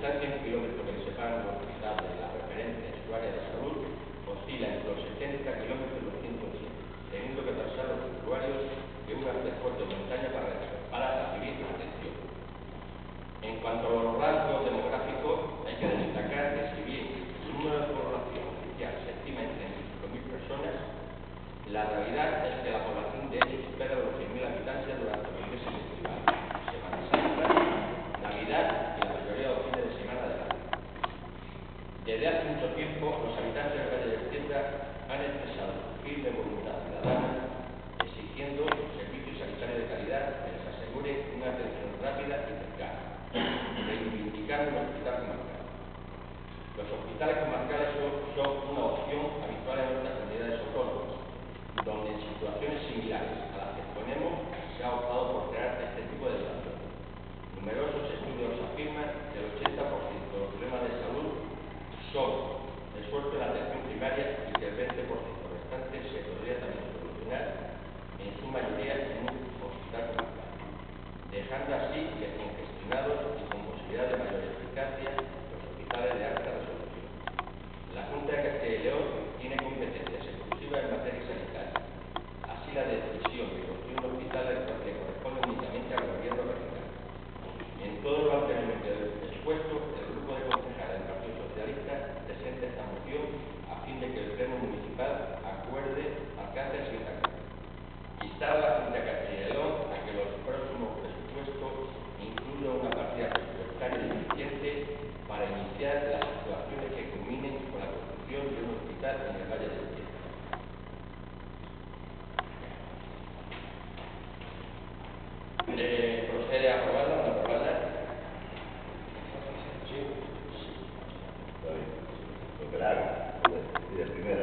distancia en kilómetros que separan los hospitales de la referencia en su área de salud oscila entre los 70 kilómetros y los 107, teniendo que pasar los usuarios de una fuerte montaña para recibir atención. En cuanto a los rasgos demográficos, hay que destacar que si bien el número de población oficial se estima entre 5.000 personas, la realidad es que la población de ellos supera los 100.000 habitantes durante los meses estivales, Semana Santa, Navidad y la mayoría de los fines de semana del año. Desde hace mucho tiempo, los habitantes del Valle de Cieza han expresado su firme voluntad ciudadana exigiendo servicios sanitarios de calidad que les asegure una atención rápida y cercana, reivindicando un hospital comarcal. Los hospitales comarcales son una opción habitual en nuestras comunidades autónomas, donde en situaciones similares a las que exponemos se ha optado por crear este tipo de estaciones. Numerosos estudios afirman que el 80% de los problemas de salud son resueltos en la atención primaria y que el 20% restante se podría también solucionar en su mayoría en un hospital comarcal, dejando así descongestionados y con posibilidad de mayor eficacia los hospitales de alta resolución. La Junta de Castilla y León tiene competencias exclusivas en materia sanitaria. Así, la decisión de construir un hospital le corresponde únicamente al gobierno regional. En todo lo anteriormente expuesto, el grupo de concejales del Partido Socialista presenta esta moción a fin de que el Pleno Municipal alcance el siguiente acuerdo: instar a la Junta de Castilla y León a que los próximos presupuestos incluyan una partida presupuestaria suficiente para iniciar las actuaciones que culminen con la construcción de un hospital en el Valle de Cieza. ¿Procede a aprobarla o no aprobarla? Sí. Está bien. Lo que la haga. Y de primera.